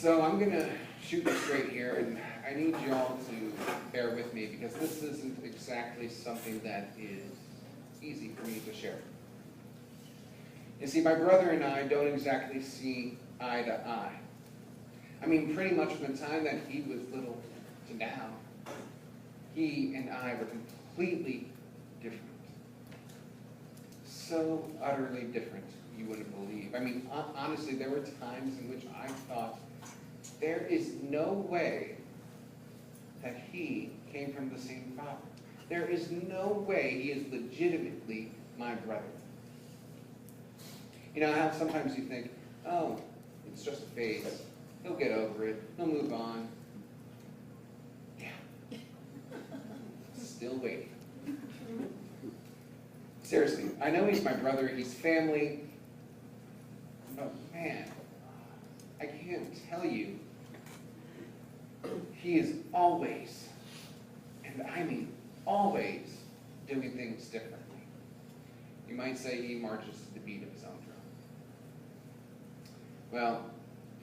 So I'm going to shoot straight here, and I need you all to bear with me because this isn't exactly something that is easy for me to share. You see, my brother and I don't exactly see eye to eye. I mean, pretty much from the time that he was little to now, he and I were completely different. So utterly different, you wouldn't believe. I mean, honestly, there were times in which I thought, there is no way that he came from the same father. There is no way he is legitimately my brother. You know how sometimes you think, oh, it's just a phase. He'll get over it. He'll move on. Yeah. Still waiting. Seriously, I know he's my brother, he's family, but man, I can't tell you, he is always, and I mean always, doing things differently. You might say he marches to the beat of his own drum. Well,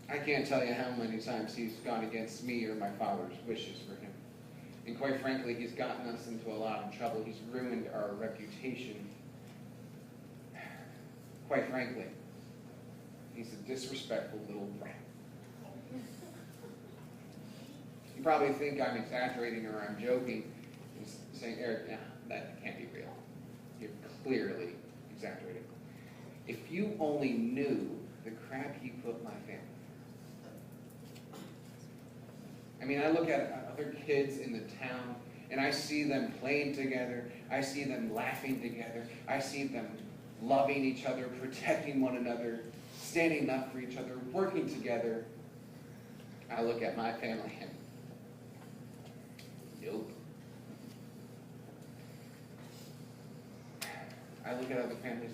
I can't tell you how many times he's gone against me or my father's wishes for him. And quite frankly, he's gotten us into a lot of trouble. He's ruined our reputation. Quite frankly, he's a disrespectful little brat. You probably think I'm exaggerating or I'm joking and saying, Eric, nah, that can't be real. You're clearly exaggerating. If you only knew the crap he put my family through. I mean, I look at other kids in the town, and I see them playing together. I see them laughing together. I see them loving each other, protecting one another, standing up for each other, working together. I look at my family and, nope. I look at other families.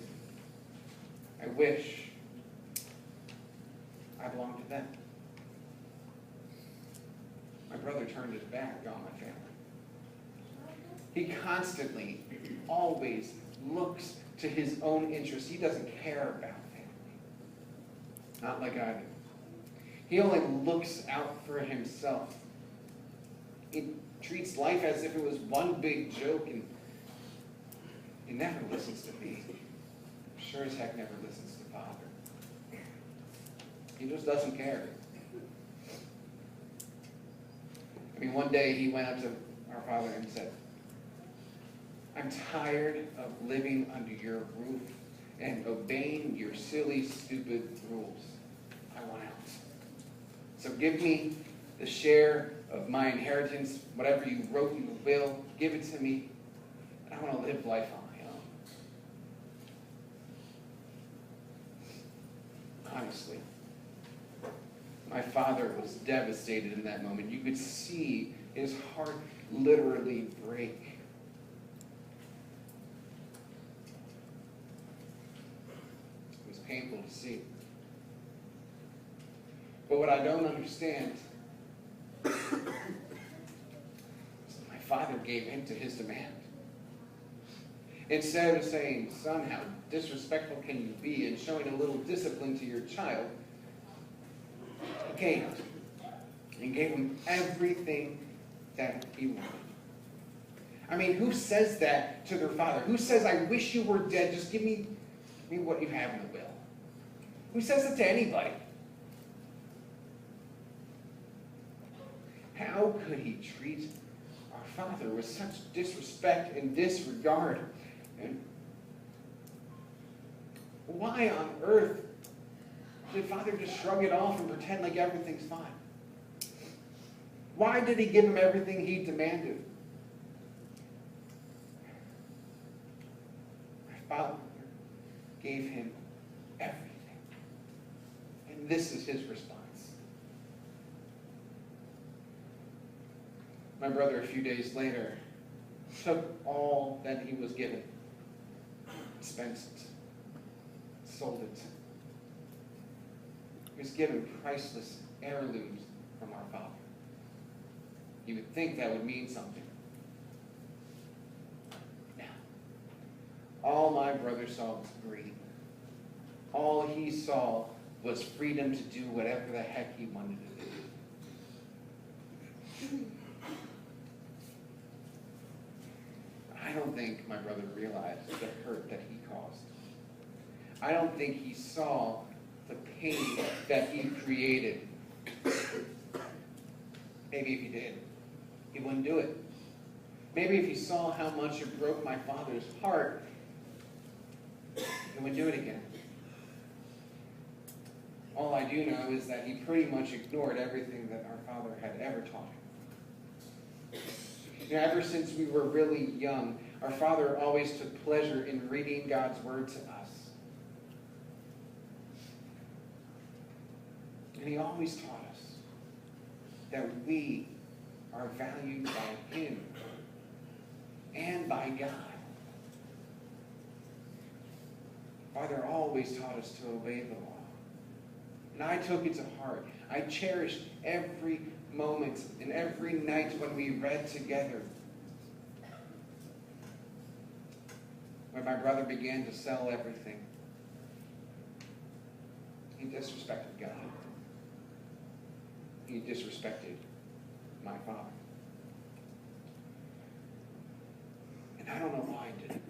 I wish I belonged to them. My brother turned his back on my family. He constantly, always looks to his own interests. He doesn't care about family. Not like I do. He only looks out for himself. He treats life as if it was one big joke, and he never listens to me. Sure as heck never listens to Father. He just doesn't care. I mean, one day he went up to our father and said, I'm tired of living under your roof and obeying your silly, stupid rules. I want out. So give me the share of my inheritance, whatever you wrote in the will, give it to me. And I want to live life on my own. Honestly, my father was devastated in that moment. You could see his heart literally break. It was painful to see. But what I don't understand is that my father gave in to his demand. Instead of saying, son, how disrespectful can you be, and showing a little discipline to your child, he came and gave him everything that he wanted. I mean, who says that to their father? Who says, I wish you were dead, just give me what you have in the will? Who says it to anybody? How could he treat our father with such disrespect and disregard? And why on earth did Father just shrug it off and pretend like everything's fine? Why did he give him everything he demanded? My Father gave him everything. And this is his response. My brother, a few days later, took all that he was given, spent it, sold it. He was given priceless heirlooms from our Father. You would think that would mean something. No. All my brother saw was greed. All he saw was freedom to do whatever the heck he wanted to do. I don't think my brother realized the hurt that he caused. I don't think he saw the pain that he created. Maybe if he did, he wouldn't do it. Maybe if he saw how much it broke my father's heart, he wouldn't do it again. All I do know is that he pretty much ignored everything that our father had ever taught him. You know, ever since we were really young, our father always took pleasure in reading God's word to us. And he always taught us that we are valued by him and by God. Father always taught us to obey the law. And I took it to heart. I cherished every moment and every night when we read together. When my brother began to sell everything, he disrespected God. He disrespected my father. And I don't know why he did it.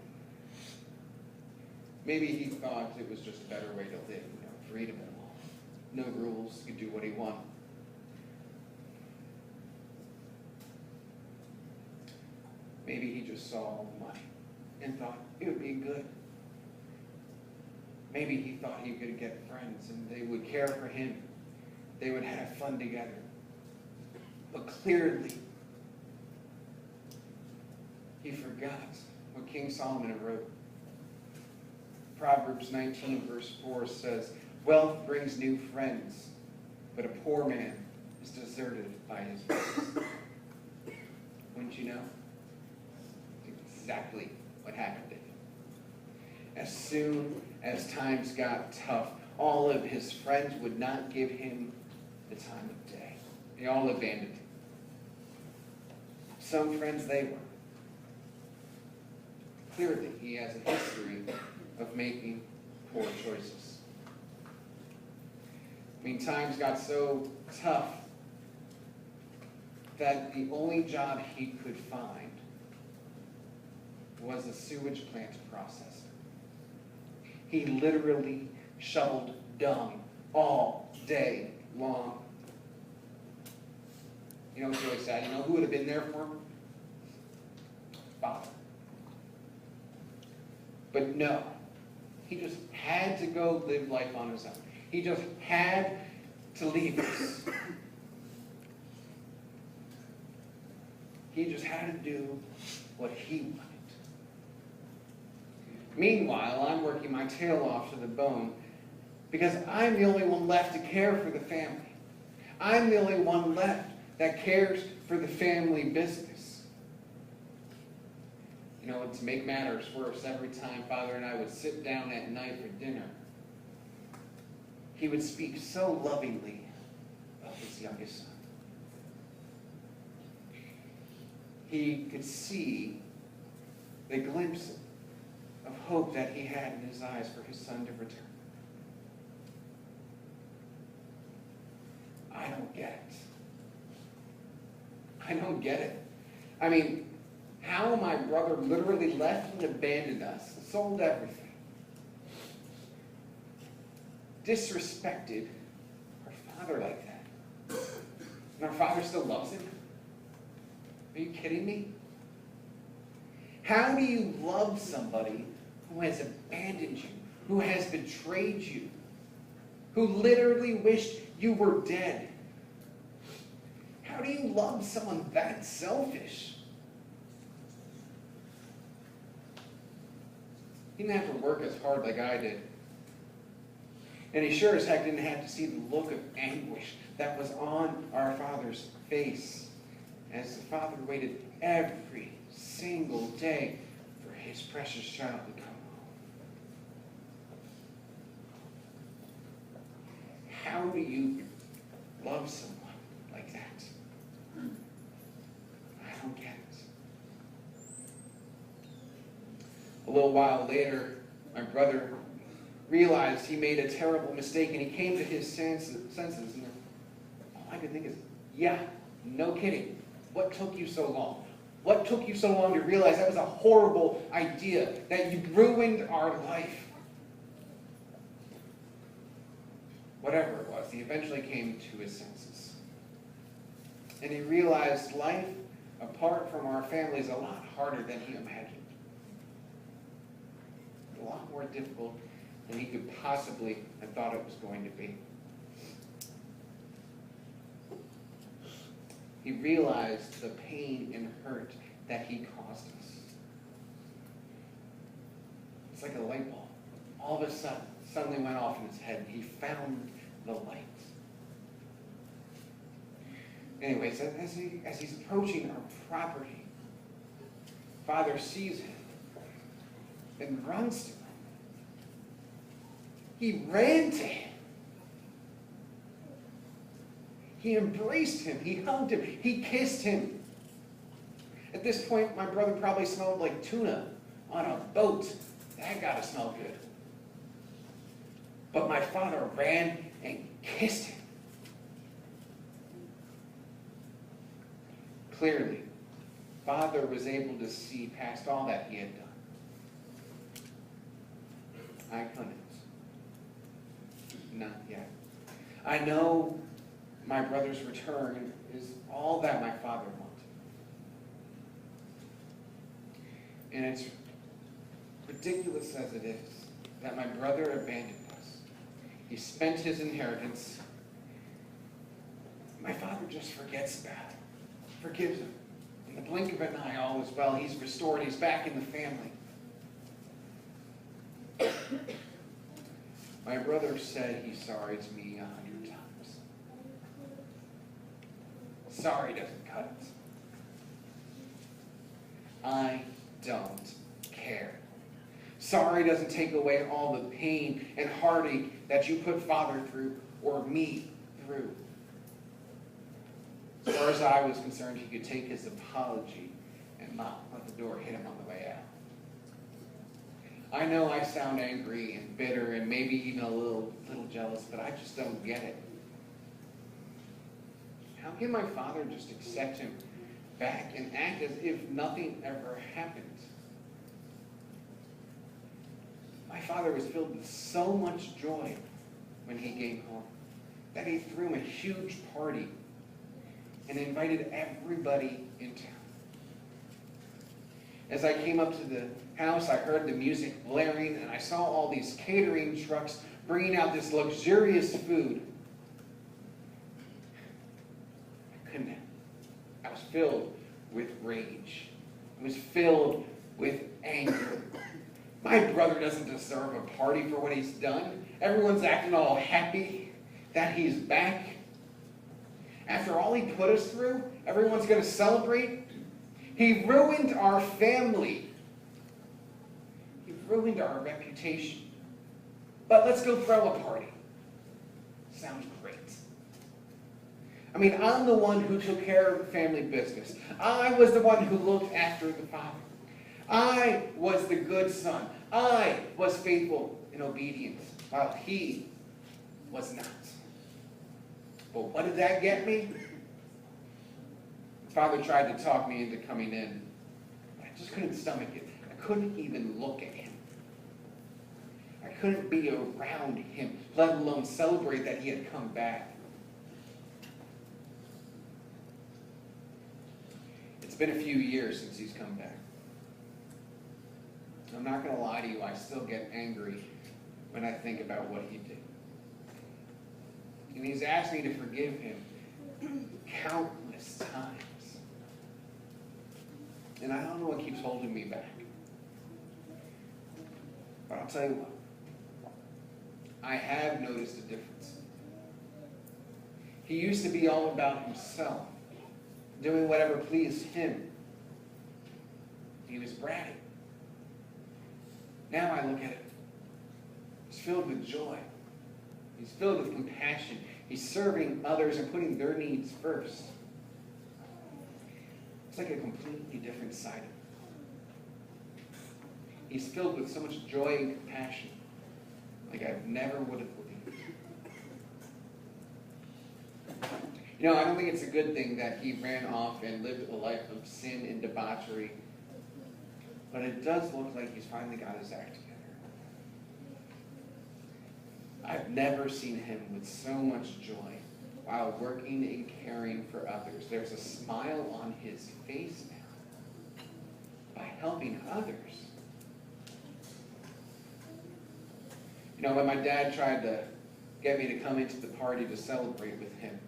Maybe he thought it was just a better way to live, freedom and all. No rules, he could do what he wanted. Maybe he just saw money and thought it would be good. Maybe he thought he could get friends and they would care for him. They would have fun together. But clearly, he forgot what King Solomon wrote. Proverbs 19 verse 4 says, "Wealth brings new friends, but a poor man is deserted by his friends." Wouldn't you know? That's exactly what happened to him. As soon as times got tough, all of his friends would not give him the time of day. They all abandoned him. Some friends they were. Clearly, he has a history of making poor choices. I mean, times got so tough that the only job he could find was a sewage plant processor. He literally shoveled dung all day long. You know what's really sad? You know who would have been there for him? Father. But no, he just had to go live life on his own. He just had to leave us. He just had to do what he wanted. Meanwhile, I'm working my tail off to the bone because I'm the only one left to care for the family. I'm the only one left that cares for the family business. You know, to make matters worse, every time Father and I would sit down at night for dinner, he would speak so lovingly of his youngest son. He could see the glimpse of hope that he had in his eyes for his son to return. I don't get it. I don't get it. I mean, how my brother literally left and abandoned us, sold everything, disrespected our father like that. And our father still loves him? Are you kidding me? How do you love somebody who has abandoned you, who has betrayed you, who literally wished you were dead? How do you love someone that selfish? He didn't have to work as hard like I did. And he sure as heck didn't have to see the look of anguish that was on our father's face as the father waited every single day for his precious child to come home. How do you love someone like that? I don't get it. A little while later, my brother realized he made a terrible mistake and he came to his senses. And all I could think is, yeah, no kidding. What took you so long? What took you so long to realize that was a horrible idea, that you ruined our life? Whatever it was, he eventually came to his senses. And he realized life apart from our family is a lot harder than he imagined. A lot more difficult than he could possibly have thought it was going to be. He realized the pain and hurt that he caused us. It's like a light bulb. All of a sudden, suddenly went off in his head, and he found the light. Anyways, as he's approaching our property, Father sees him and runs to him. He ran to him. He embraced him. He hugged him. He kissed him. At this point, my brother probably smelled like tuna on a boat. That got to smell good. But my father ran and kissed him. Clearly, Father was able to see past all that he had done. I couldn't. Not yet. I know my brother's return is all that my father wanted. And it's ridiculous as it is that my brother abandoned us. He spent his inheritance. My father just forgets about it, forgives him. In the blink of an eye, all is well. He's restored. He's back in the family. My brother said he's sorry to me 100 times. Sorry doesn't cut it. I don't care. Sorry doesn't take away all the pain and heartache that you put Father through or me through. As far as I was concerned, he could take his apology and not let the door hit him on the way out. I know I sound angry and bitter and maybe even a little jealous, but I just don't get it. How can my father just accept him back and act as if nothing ever happened? My father was filled with so much joy when he came home that he threw him a huge party and invited everybody in town. As I came up to the house, I heard the music blaring, and I saw all these catering trucks bringing out this luxurious food. I couldn't. I was filled with rage. I was filled with anger. My brother doesn't deserve a party for what he's done. Everyone's acting all happy that he's back. After all he put us through, everyone's going to celebrate. He ruined our family. He ruined our reputation. But let's go throw a party. Sounds great. I mean, I'm the one who took care of the family business. I was the one who looked after the father. I was the good son. I was faithful and obedient, while he was not. But what did that get me? Father tried to talk me into coming in. I just couldn't stomach it. I couldn't even look at him. I couldn't be around him, let alone celebrate that he had come back. It's been a few years since he's come back. I'm not going to lie to you, I still get angry when I think about what he did. And he's asked me to forgive him countless times. And I don't know what keeps holding me back. But I'll tell you what. I have noticed a difference. He used to be all about himself, doing whatever pleased him. He was bratty. Now I look at it. He's filled with joy. He's filled with compassion. He's serving others and putting their needs first. It's like a completely different side of him. He's filled with so much joy and compassion. like I never would have believed. You know, I don't think it's a good thing that he ran off and lived a life of sin and debauchery, but it does look like he's finally got his act together. I've never seen him with so much joy while working and caring for others. There's a smile on his face now by helping others. You know, when my dad tried to get me to come into the party to celebrate with him,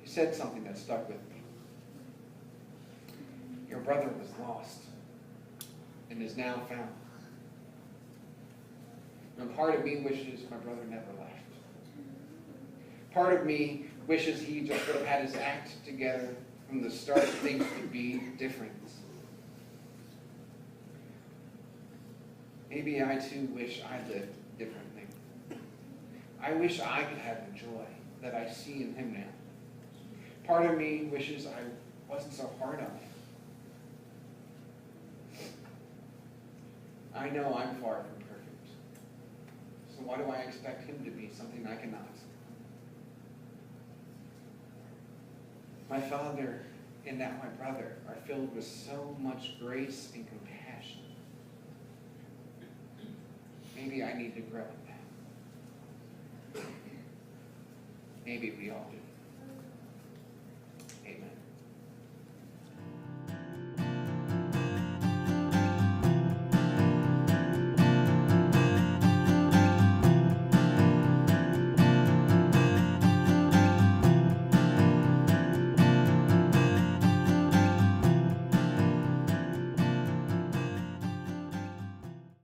he said something that stuck with me. Your brother was lost and is now found. And part of me wishes my brother never left. Part of me wishes he just would have had his act together from the start. Things would be different. Maybe I too wish I lived differently. I wish I could have the joy that I see in him now. Part of me wishes I wasn't so hard on him. I know I'm far from perfect. So why do I expect him to be something I cannot? My father and now my brother are filled with so much grace and compassion. Maybe I need to grow in that. Maybe we all do.